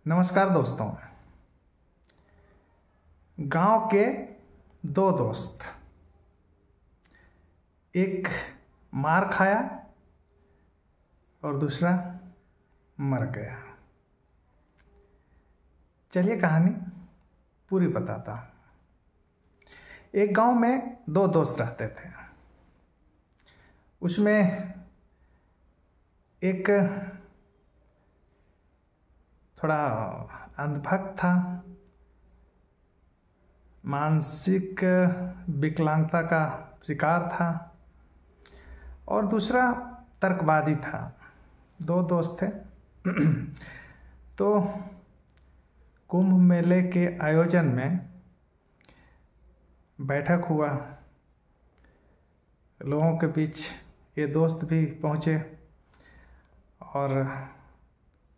नमस्कार दोस्तों। गांव के दो दोस्त, एक मार खाया और दूसरा मर गया। चलिए कहानी पूरी बताता हूं। एक गांव में दो दोस्त रहते थे। उसमें एक थोड़ा अंधभक्त था, मानसिक विकलांगता का शिकार था, और दूसरा तर्कवादी था। दो दोस्त थे। तो कुंभ मेले के आयोजन में बैठक हुआ। लोगों के बीच ये दोस्त भी पहुँचे और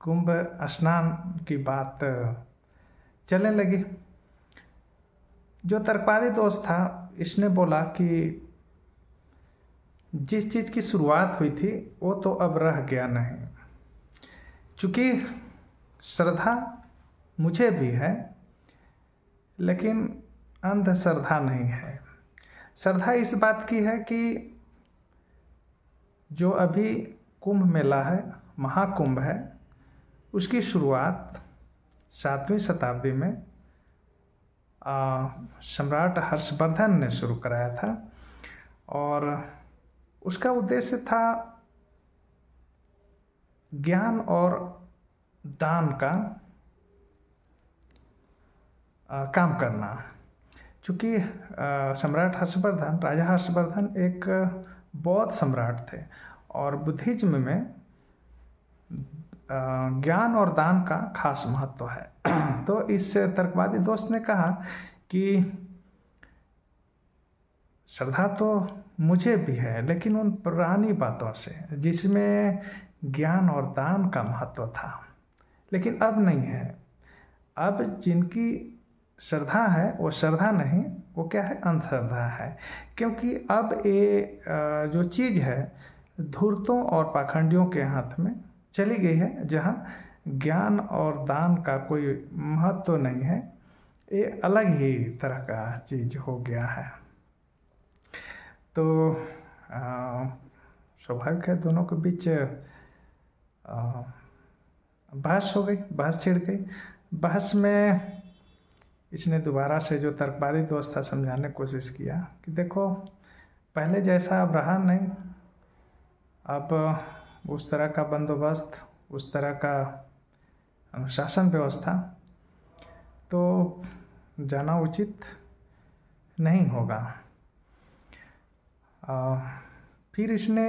कुंभ स्नान की बात चलने लगी। जो तर्कवादी दोस्त था, इसने बोला कि जिस चीज़ की शुरुआत हुई थी वो तो अब रह गया नहीं। चूँकि श्रद्धा मुझे भी है, लेकिन अंधश्रद्धा नहीं है। श्रद्धा इस बात की है कि जो अभी कुंभ मेला है, महाकुंभ है, उसकी शुरुआत 7वीं शताब्दी में सम्राट हर्षवर्धन ने शुरू कराया था। और उसका उद्देश्य था ज्ञान और दान का काम करना। चूँकि सम्राट हर्षवर्धन, राजा हर्षवर्धन एक बौद्ध सम्राट थे और बुद्धिज्म में ज्ञान और दान का खास महत्व है। तो इस तर्कवादी दोस्त ने कहा कि श्रद्धा तो मुझे भी है, लेकिन उन पुरानी बातों से जिसमें ज्ञान और दान का महत्व था, लेकिन अब नहीं है। अब जिनकी श्रद्धा है वो श्रद्धा नहीं, वो क्या है, अंधश्रद्धा है। क्योंकि अब ये जो चीज़ है धूर्तों और पाखंडियों के हाथ में चली गई है, जहाँ ज्ञान और दान का कोई महत्व नहीं है। ये अलग ही तरह का चीज़ हो गया है। तो स्वाभाविक है दोनों के बीच बहस हो गई, बहस छिड़ गई। बहस में इसने दोबारा से जो तर्कवादी दोस्त था समझाने की कोशिश किया कि देखो, पहले जैसा अब रहा नहीं। अब उस तरह का बंदोबस्त, उस तरह का अनुशासन व्यवस्था तो जाना उचित नहीं होगा। फिर इसने,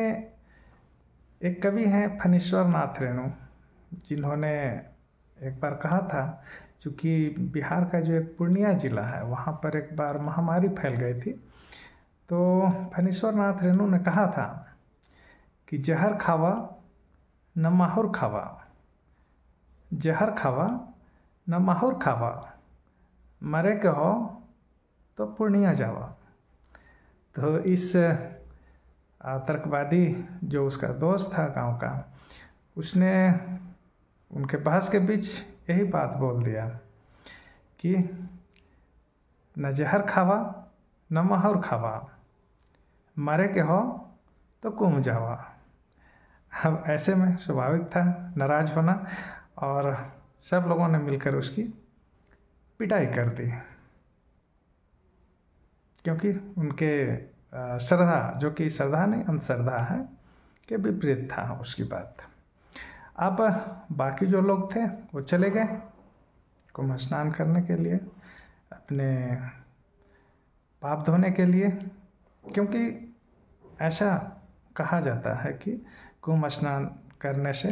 एक कवि हैं फणीश्वर नाथ रेणु, जिन्होंने एक बार कहा था, चूँकि बिहार का जो एक पूर्णिया जिला है वहाँ पर एक बार महामारी फैल गई थी। तो फणीश्वर नाथ रेणु ने कहा था कि जहर खावा न माहुर खावा, जहर खावा न माहुर खावा, मरे के हो तो पूर्णिया जावा। तो इस तर्कवादी जो उसका दोस्त था गांव का, उसने उनके बहस के बीच यही बात बोल दिया कि न जहर खावा न माहुर खावा, मरे के हो तो कुंभ जावा। अब ऐसे में स्वाभाविक था नाराज होना, और सब लोगों ने मिलकर उसकी पिटाई कर दी, क्योंकि उनके श्रद्धा, जो कि श्रद्धा नहीं अंधश्रद्धा है, के विपरीत था उसकी बात। अब बाकी जो लोग थे वो चले गए कुंभ स्नान करने के लिए, अपने पाप धोने के लिए, क्योंकि ऐसा कहा जाता है कि कुंभ स्नान करने से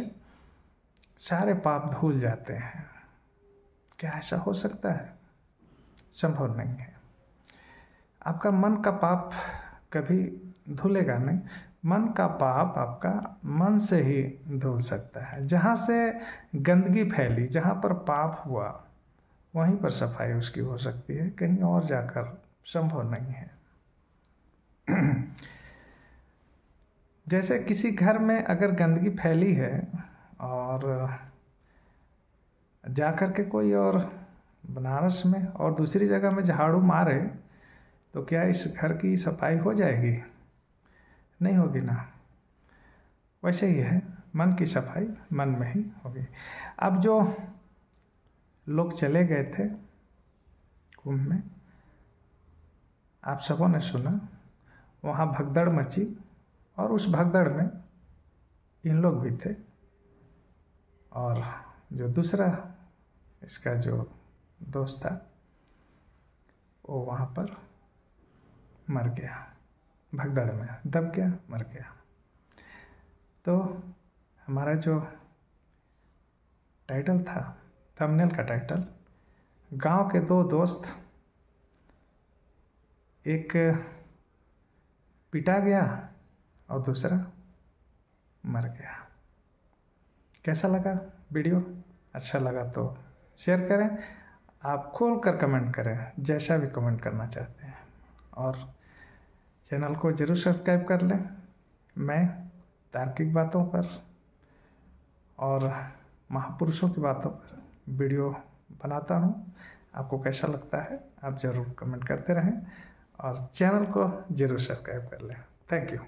सारे पाप धुल जाते हैं। क्या ऐसा हो सकता है? संभव नहीं है। आपका मन का पाप कभी धुलेगा नहीं। मन का पाप आपका मन से ही धुल सकता है। जहाँ से गंदगी फैली, जहाँ पर पाप हुआ, वहीं पर सफाई उसकी हो सकती है, कहीं और जाकर संभव नहीं है। जैसे किसी घर में अगर गंदगी फैली है और जा कर के कोई और बनारस में और दूसरी जगह में झाड़ू मारे तो क्या इस घर की सफाई हो जाएगी? नहीं होगी ना। वैसे ही है, मन की सफाई मन में ही होगी। अब जो लोग चले गए थे कुंभ में, आप सबों ने सुना, वहाँ भगदड़ मची और उस भगदड़ में इन लोग भी थे। और जो दूसरा इसका जो दोस्त था वो वहाँ पर मर गया, भगदड़ में दब गया, मर गया। तो हमारा जो टाइटल था, थंबनेल का टाइटल, गांव के दो दोस्त, एक पिटा गया और दूसरा मर गया। कैसा लगा वीडियो? अच्छा लगा तो शेयर करें, आप खोल कर कमेंट करें, जैसा भी कमेंट करना चाहते हैं, और चैनल को ज़रूर सब्सक्राइब कर लें। मैं तार्किक बातों पर और महापुरुषों की बातों पर वीडियो बनाता हूँ। आपको कैसा लगता है आप ज़रूर कमेंट करते रहें और चैनल को ज़रूर सब्सक्राइब कर लें। Thank you.